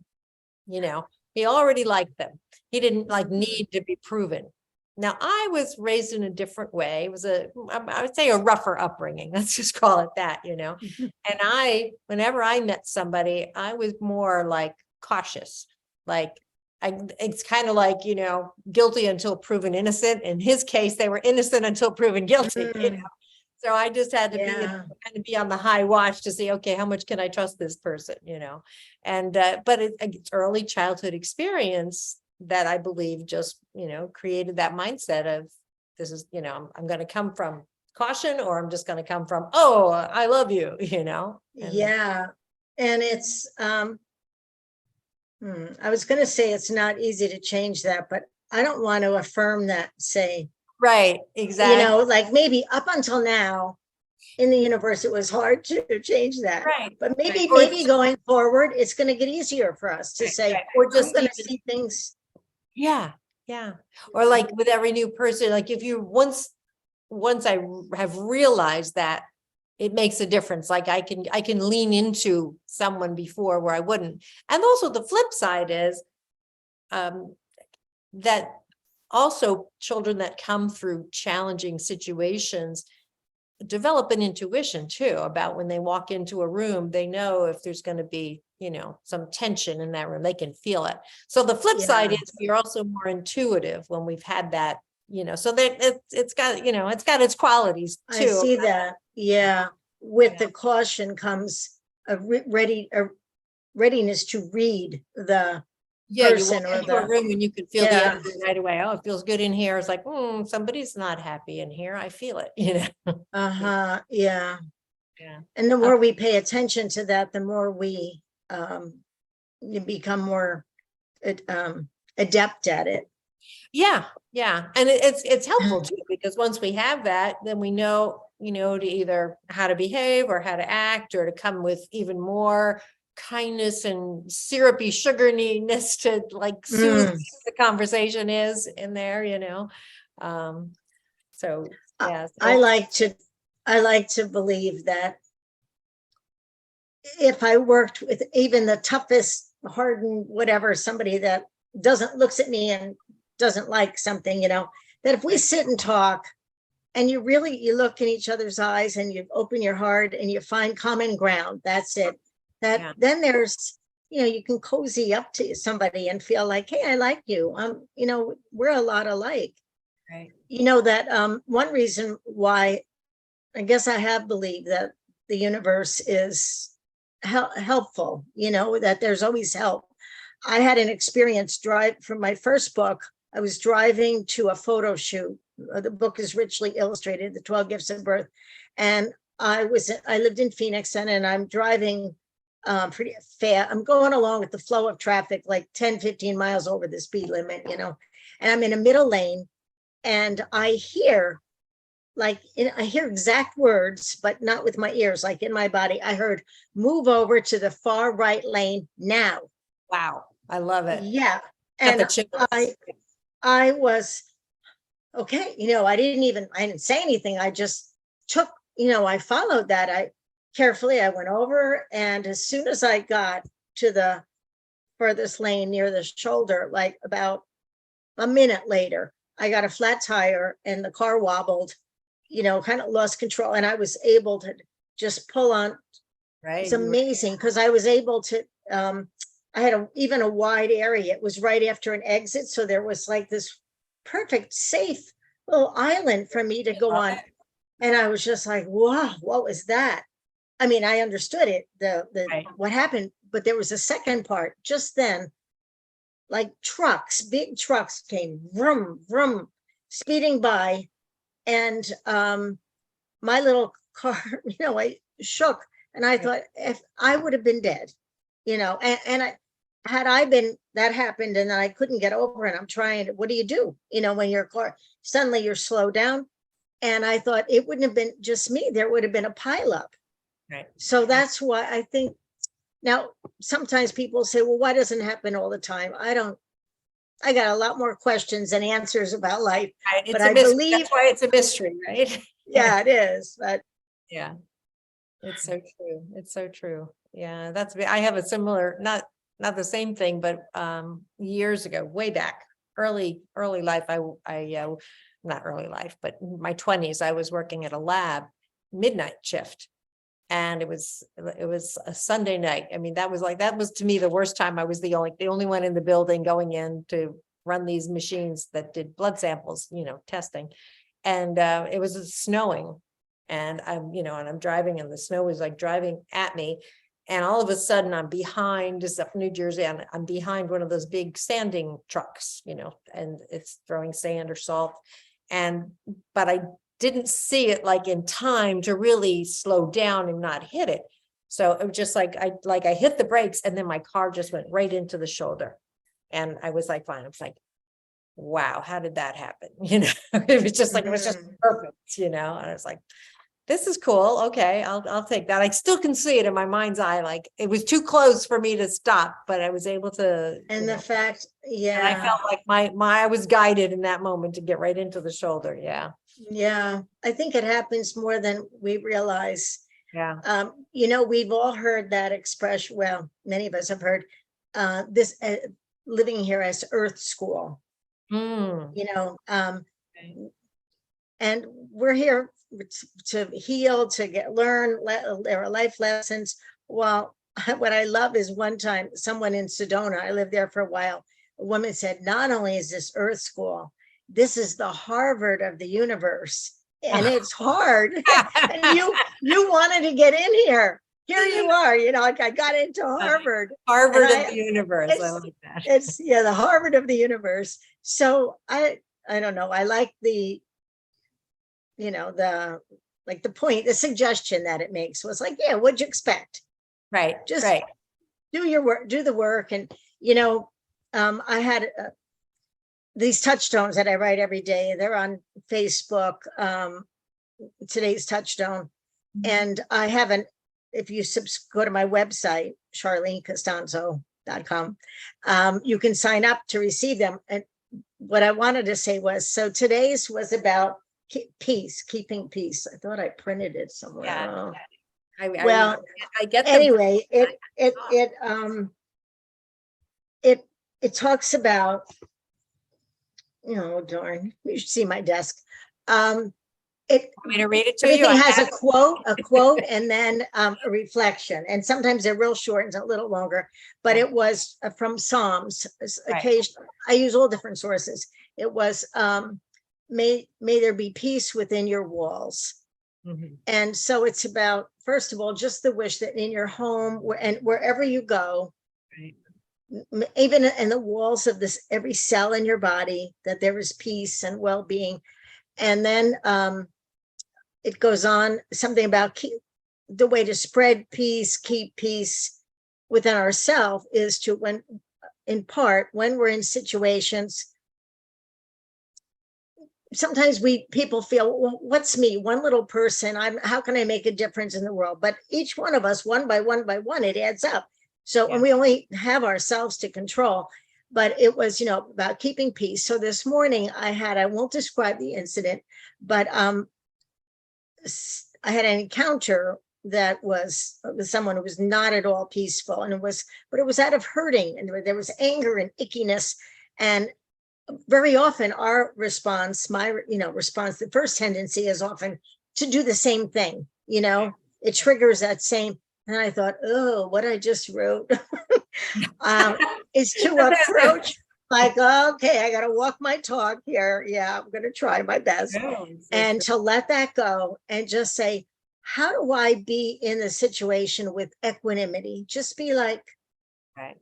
Speaker 1: he already liked them. He didn't need to be proven. Now, I was raised in a different way. It was I would say a rougher upbringing. Let's just call it that, And whenever I met somebody, I was more like cautious. It's kind of like, guilty until proven innocent. In his case, they were innocent until proven guilty, So I just had to kind of be on the high watch to see, okay, how much can I trust this person, And, but it's early childhood experience that I believe just, created that mindset of this is, I'm going to come from caution, or I'm just going to come from, oh, I love you, And
Speaker 2: yeah. And it's, I was going to say it's not easy to change that, but I don't want to affirm that, say,
Speaker 1: right, exactly.
Speaker 2: like maybe up until now in the universe, it was hard to change that.
Speaker 1: Right.
Speaker 2: But maybe
Speaker 1: Right.
Speaker 2: going forward, it's going to get easier for us to say,
Speaker 1: Or
Speaker 2: I'm
Speaker 1: just
Speaker 2: going to see things.
Speaker 1: Yeah. Or like with every new person, like if you once I have realized that it makes a difference, like I can lean into someone before where I wouldn't. And also the flip side is that also children that come through challenging situations develop an intuition too about when they walk into a room, they know if there's going to be, some tension in that room, they can feel it. So the flip side is we're also more intuitive when we've had that, so that it's got, it's got its qualities too.
Speaker 2: I see that. Yeah. With the caution comes a readiness to read the person,
Speaker 1: you walk into a room and you can feel the energy right away. Oh, it feels good in here. It's like, somebody's not happy in here. I feel it,
Speaker 2: Yeah.
Speaker 1: Yeah.
Speaker 2: And the more we pay attention to that, the more we become more adept at it.
Speaker 1: Yeah. And it's helpful too, because once we have that, then we know, to either how to behave or how to act, or to come with even more kindness and syrupy sugariness to like soothe the conversation is in there, So yeah.
Speaker 2: I like to believe that if I worked with even the toughest, hardened, whatever, somebody that looks at me and doesn't like something, that if we sit and talk and you look in each other's eyes and you open your heart and you find common ground, that's it. Then there's, you can cozy up to somebody and feel like, hey, I like you. We're a lot alike.
Speaker 1: Right.
Speaker 2: That one reason why I guess I have believed that the universe is helpful, that there's always help. I had an experience from my first book. I was driving to a photo shoot. The book is richly illustrated, The 12 Gifts of Birth. And I lived in Phoenix, and I'm driving pretty fast. I'm going along with the flow of traffic, like 10, 15 miles over the speed limit, and I'm in a middle lane, and I hear exact words, but not with my ears, like in my body. I heard, move over to the far right lane now.
Speaker 1: Wow. I love it.
Speaker 2: Yeah. And I was, okay. I didn't say anything. I just took, I followed that. I went over, and as soon as I got to the furthest lane near the shoulder, like about a minute later, I got a flat tire and the car wobbled, kind of lost control. And I was able to just pull on.
Speaker 1: Right.
Speaker 2: It's amazing because I was able to I had even a wide area. It was right after an exit. So there was like this perfect, safe little island for me to go
Speaker 1: Love
Speaker 2: on.
Speaker 1: it.
Speaker 2: And I was just like, wow, what was that? I mean, I understood it,
Speaker 1: Right.
Speaker 2: what happened, but there was a second part just then, like trucks, big trucks came vroom, vroom, speeding by. And my little car, I shook, and I
Speaker 1: Right.
Speaker 2: thought if I would have been dead, and had I been, that happened and I couldn't get over it. I'm trying to, what do you do? When your car, suddenly you're slowed down. And I thought it wouldn't have been just me. There would have been a pileup.
Speaker 1: Right.
Speaker 2: So that's why I think now sometimes people say, well, why doesn't it happen all the time? I got a lot more questions than answers about life,
Speaker 1: Right.
Speaker 2: but
Speaker 1: It's a
Speaker 2: I
Speaker 1: mystery.
Speaker 2: believe,
Speaker 1: That's why it's a mystery, right?
Speaker 2: yeah, it is. But
Speaker 1: Yeah. It's so true. It's so true. Yeah, I have a similar, not the same thing, but years ago, way back, early life, not early life, but my 20s, I was working at a lab midnight shift. And it was a Sunday night. I mean, that was to me the worst time. I was the only one in the building going in to run these machines that did blood samples, testing. And it was snowing. And I'm driving, and the snow was like driving at me. And all of a sudden I'm behind, this is up in New Jersey, and I'm behind one of those big sanding trucks, and it's throwing sand or salt. But I didn't see it like in time to really slow down and not hit it. So it was just like I hit the brakes, and then my car just went right into the shoulder. And I was like, fine. I was like, wow, how did that happen? It was just like, it was just perfect, and I was like, this is cool. Okay, I'll take that. I still can see it in my mind's eye. Like it was too close for me to stop, but I was able to,
Speaker 2: and the fact,
Speaker 1: and I felt like I was guided in that moment to get right into the shoulder. Yeah.
Speaker 2: yeah, I think it happens more than we realize.
Speaker 1: Yeah.
Speaker 2: We've all heard that expression. Well, many of us have heard this living here as Earth School.
Speaker 1: Mm. Okay.
Speaker 2: And we're here to heal, to learn. There are life lessons. Well, what I love is one time someone in Sedona, I lived there for a while, a woman said, not only is this Earth School, this is the Harvard of the universe, and it's hard. And you wanted to get in here. Here you are, like I got into Harvard.
Speaker 1: Harvard of the universe. I like that.
Speaker 2: It's the Harvard of the universe. So I don't know. I like the point, the suggestion that it makes was like, yeah, what'd you expect?
Speaker 1: Right.
Speaker 2: Just
Speaker 1: right.
Speaker 2: do your work, do the work. And, I had these touchstones that I write every day. They're on Facebook, today's touchstone. And I haven't, if you go to my website, charlenecostanzo.com, you can sign up to receive them. And what I wanted to say was, so today's was about peace, keeping peace. I thought I printed it somewhere.
Speaker 1: Yeah.
Speaker 2: I
Speaker 1: get
Speaker 2: anyway, it talks about, darn, you should see my desk.
Speaker 1: Want me to read it to you?
Speaker 2: Everything has a quote, and then a reflection. And sometimes they're real short and a little longer, but it was from Psalms. Occasionally, I use all different sources. It was, may there be peace within your walls. Mm-hmm. And so it's about, first of all, just the wish that in your home and wherever you go, right, even in the walls of this, every cell in your body, that there is peace and well-being. And then it goes on something about the way to spread peace, keep peace within ourselves is to, when we're in situations, sometimes people feel, well, what's me, one little person, how can I make a difference in the world? But each one of us, one by one, it adds up. So, and we only have ourselves to control, but it was, about keeping peace. So this morning I won't describe the incident, but I had an encounter that was with someone who was not at all peaceful, and it was out of hurting, and there was anger and ickiness. And very often our response, the first tendency is often to do the same thing, it triggers that same. And I thought, oh, what I just wrote. is to approach like, okay, I got to walk my talk here. Yeah, I'm going to try my best. And to let that go and just say, how do I be in the situation with equanimity? Just be like,
Speaker 1: Right.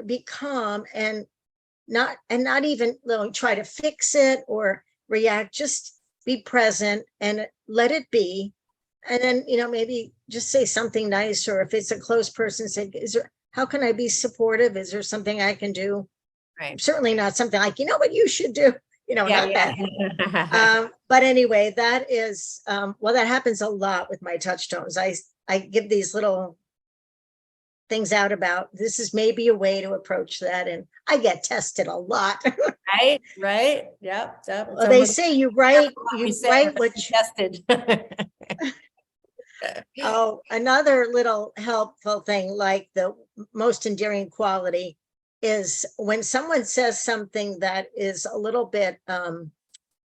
Speaker 2: be calm and not even try to fix it or react. Just be present and let it be. And then, maybe just say something nice, or if it's a close person, say, how can I be supportive? Is there something I can do?
Speaker 1: Right.
Speaker 2: Certainly not something like, what you should do, not that.
Speaker 1: Yeah.
Speaker 2: But anyway, that is, well, that happens a lot with my touch tones. I give these little things out about this is maybe a way to approach that. And I get tested a lot.
Speaker 1: Right. Yep.
Speaker 2: Well, they say you write what you
Speaker 1: tested.
Speaker 2: Oh, another little helpful thing, like the most endearing quality, is when someone says something that is a little bit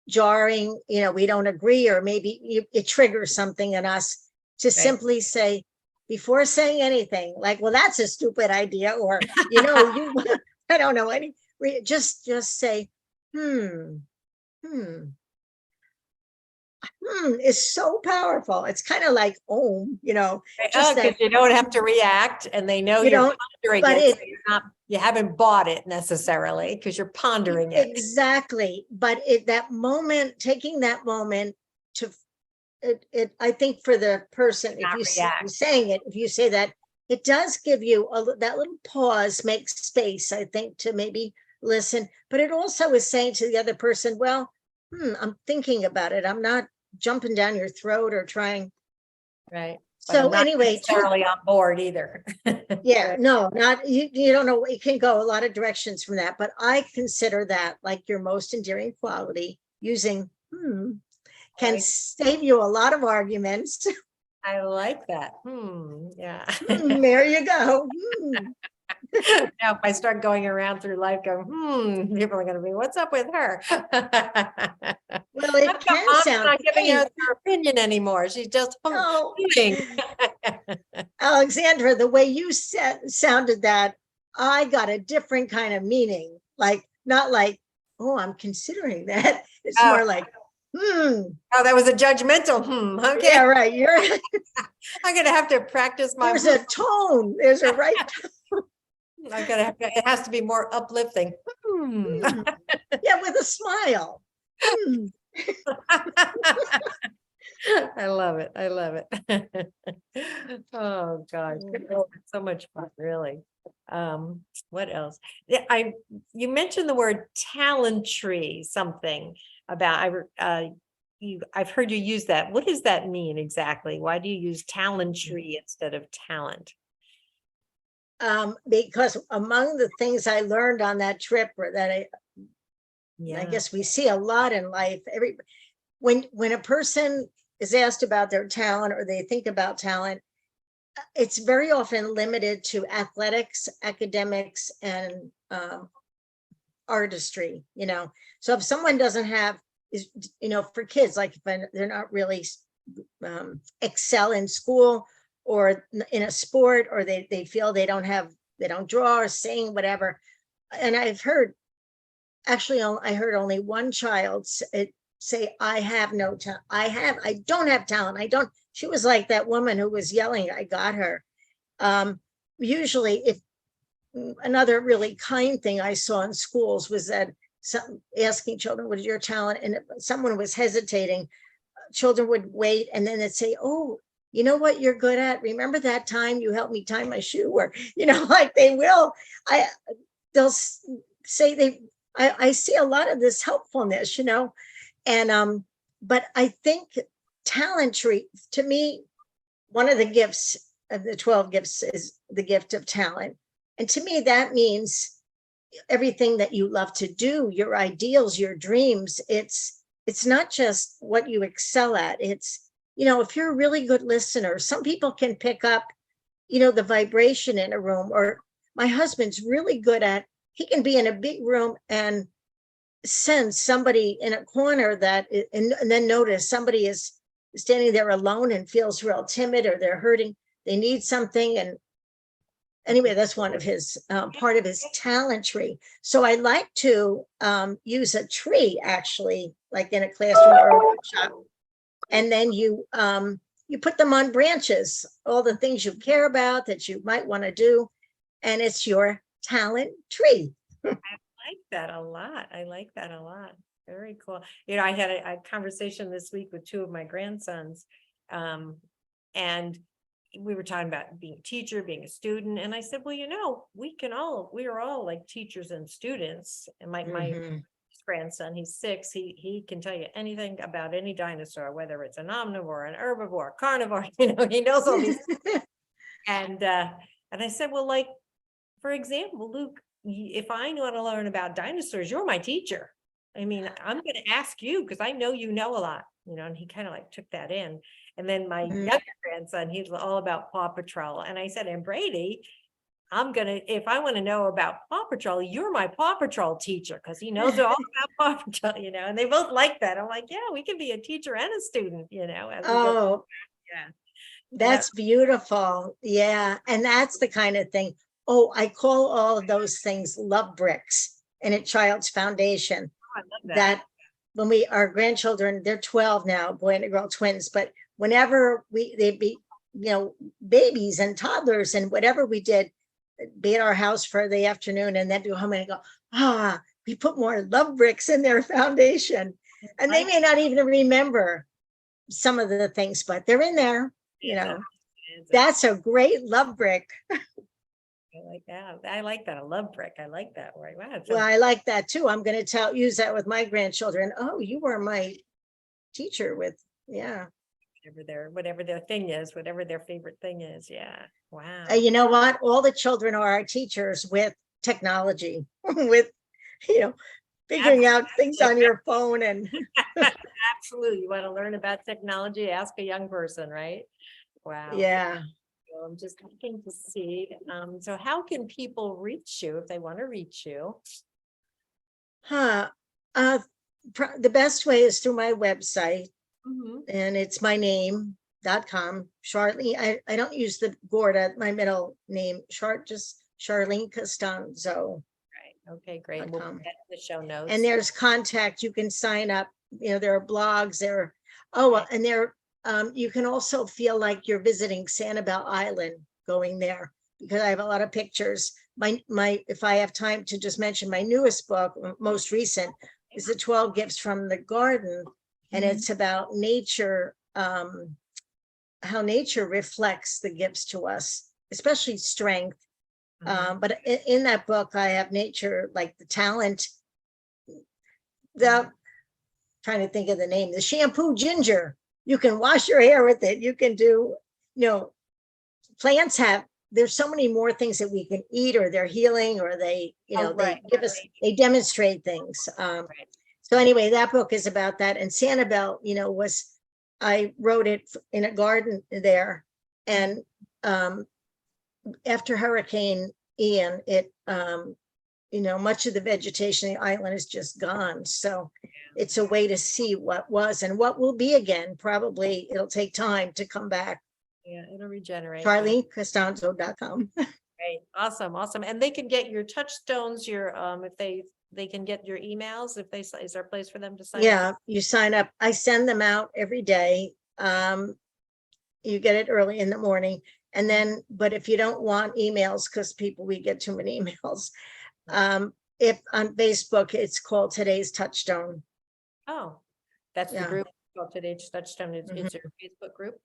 Speaker 2: jarring, we don't agree, or maybe it triggers something in us, to simply say, before saying anything, like, well, that's a stupid idea, or, I don't know, just say, is so powerful. It's kind of like just
Speaker 1: because you don't have to react, and they know you're pondering
Speaker 2: but
Speaker 1: it. So you haven't bought it necessarily because you're pondering it.
Speaker 2: Exactly. But that moment, taking that moment to I think for the person, if you saying it, if you say that, it does give you that little pause, makes space, I think, to maybe listen. But it also is saying to the other person, well, I'm thinking about it. I'm not jumping down your throat or trying.
Speaker 1: Right.
Speaker 2: So anyway,
Speaker 1: necessarily on board either.
Speaker 2: Yeah, no, not you don't know. It can go a lot of directions from that, but I consider that like your most endearing quality. Using can save you a lot of arguments.
Speaker 1: I like that. Yeah.
Speaker 2: There you go.
Speaker 1: Now, if I start going around through life going, people are going to be, what's up with her?
Speaker 2: Well, it can sound
Speaker 1: not giving us her opinion anymore. She's just
Speaker 2: Alexandra, the way you sounded that, I got a different kind of meaning. Like, not like, oh, I'm considering that. It's more like,
Speaker 1: Oh, that was a judgmental. Okay.
Speaker 2: Yeah, right.
Speaker 1: I'm gonna have to practice my.
Speaker 2: There's a tone. There's a right tone.
Speaker 1: I'm gonna have to. It has to be more uplifting.
Speaker 2: Yeah, with a smile.
Speaker 1: I love it. I love it. Oh gosh, so much fun, really. What else? Yeah, you mentioned the word talentry, something about I've heard you use that. What does that mean exactly? Why do you use talentry instead of talent?
Speaker 2: Because among the things I learned on that trip, or that I guess we see a lot in life, when a person is asked about their talent, or they think about talent, it's very often limited to athletics, academics, and artistry. So if someone doesn't have, for kids, like if they're not really excel in school or in a sport, or they feel they don't draw or sing, whatever. And I've heard, actually, I heard only one child say, I have no talent. I don't have talent. She was like that woman who was yelling, I got her. Usually, if another really kind thing I saw in schools was that asking children, what is your talent? And if someone was hesitating, children would wait, and then they'd say, oh, you know what you're good at? Remember that time you helped me tie my shoe? Or, like they will. They'll say I see a lot of this helpfulness, and but I think talentry, to me, one of the gifts of the 12 gifts is the gift of talent. And to me, that means everything that you love to do, your ideals, your dreams. It's not just what you excel at. It's, if you're a really good listener, some people can pick up, the vibration in a room. Or my husband's really good at, he can be in a big room and sense somebody in a corner and then notice somebody is standing there alone and feels real timid, or they're hurting, they need something. anyway, that's one of his part of his talent tree. So I like to use a tree actually, like in a classroom or a workshop, and then you put them on branches, all the things you care about that you might want to do, and it's your talent tree.
Speaker 1: I like that a lot. I like that a lot. Very cool. You know, I had a conversation this week with two of my grandsons, and we were talking about being a teacher, being a student, and I said, well, you know, we are all like teachers and students. And my
Speaker 2: Mhm.
Speaker 1: grandson, he's 6, he can tell you anything about any dinosaur, whether it's an omnivore, an herbivore, carnivore, you know, he knows all these. And I said, well, like, for example, Luke, if I want to learn about dinosaurs, you're my teacher. I mean, I'm going to ask you because I know you know a lot, you know, and he kind of like took that in. And then my
Speaker 2: Mhm.
Speaker 1: younger grandson, he's all about Paw Patrol. And I said, and Brady, if I want to know about Paw Patrol, you're my Paw Patrol teacher because he knows all about Paw Patrol, you know, and they both like that. I'm like, yeah, we can be a teacher and a student, you know, as we go.
Speaker 2: Oh,
Speaker 1: Yeah.
Speaker 2: that's beautiful. Yeah. And that's the kind of thing. Oh, I call all of those things love bricks in a child's foundation.
Speaker 1: I love
Speaker 2: That when our grandchildren, they're 12 now, boy and a girl twins, but whenever they'd be, you know, babies and toddlers and whatever we did, be at our house for the afternoon and then do home and go, we put more love bricks in their foundation. And they may not even remember some of the things, but they're in there, you know. That's a great love brick.
Speaker 1: I like that. I like that. A love brick. I like that word. Wow.
Speaker 2: Well, I like that too. I'm going to use that with my grandchildren. Oh, you were my teacher with, yeah.
Speaker 1: Whatever their thing is, whatever their favorite thing is. Yeah. Wow.
Speaker 2: You know what? All the children are our teachers with technology, with, you know, figuring out things on your phone and.
Speaker 1: Absolutely. You want to learn about technology? Ask a young person, right? Wow.
Speaker 2: Yeah.
Speaker 1: So I'm just looking to see. So how can people reach you if they want to reach you?
Speaker 2: The best way is through my website,
Speaker 1: Mhm.
Speaker 2: and it's my name.com. Charlene, I don't use the Gorda, my middle name, just Charlene Costanzo.
Speaker 1: Right. Okay, great. We'll put that in the show notes.
Speaker 2: And there's contact, you can sign up, you know, there are blogs there. And there, you can also feel like you're visiting Sanibel Island going there, because I have a lot of pictures. If I have time to just mention my newest book, most recent, is the 12 Gifts from the Garden. And it's about nature, how nature reflects the gifts to us, especially strength. But in that book, I have nature, like the talent, trying to think of the name, the shampoo ginger. You can wash your hair with it. You can do, you know, plants there's so many more things that we can eat, or they're healing, or they, you know, they give us, they demonstrate things. So anyway, that book is about that. And Sanibel, you know, I wrote it in a garden there. And after Hurricane Ian, you know, much of the vegetation of the island is just gone. So it's a way to see what was and what will be again. Probably it'll take time to come back.
Speaker 1: Yeah, it'll regenerate.
Speaker 2: CharleneCostanzo.com.
Speaker 1: Great. Awesome. Awesome. And they can get your touchstones, if they can get your emails, is there a place for them to sign up?
Speaker 2: Yeah, you sign up. I send them out every day. You get it early in the morning. And then, but if you don't want emails, because we get too many emails. If on Facebook, it's called Today's Touchstone.
Speaker 1: Oh, that's the group called Today's Touchstone. It's your Facebook group.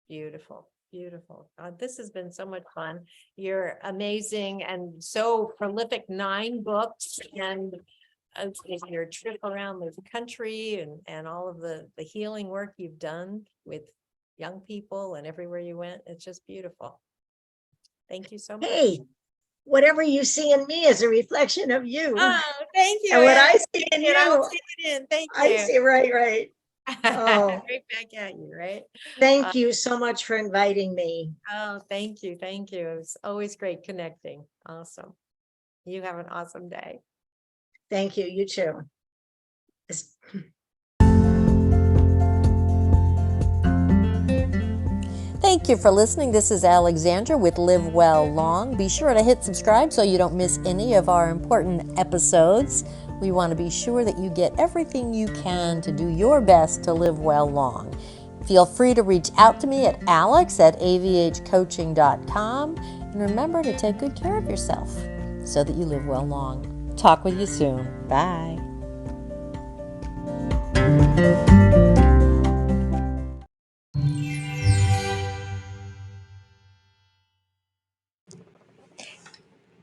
Speaker 1: Beautiful. Beautiful. This has been so much fun. You're amazing and so prolific. 9 books, and your trip around the country and all of the healing work you've done with young people and everywhere you went. It's just beautiful. Thank you so much.
Speaker 2: Hey, whatever you see in me is a reflection of you.
Speaker 1: Oh, thank you.
Speaker 2: And what I see in you,
Speaker 1: thank you.
Speaker 2: I see, right. Oh,
Speaker 1: right back at you, right?
Speaker 2: Thank you so much for inviting me.
Speaker 1: Oh, thank you. Thank you. It's always great connecting. Awesome. You have an awesome day.
Speaker 2: Thank you. You too.
Speaker 3: Thank
Speaker 1: Thank you for listening. This is Alexandra with Live Well Long. Be sure to hit subscribe so you don't miss any of our important episodes. We want to be sure that you get everything you can to do your best to live well long. Feel free to reach out to me at alex@avhcoaching.com. And remember to take good care of yourself so that you live well long. Talk with you soon. Bye.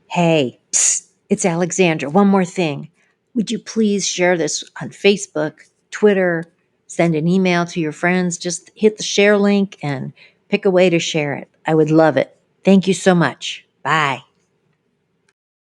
Speaker 3: Hey, psst, it's Alexandra. One more thing. Would you please share this on Facebook, Twitter, send an email to your friends? Just hit the share link and pick a way to share it. I would love it. Thank you so much. Bye.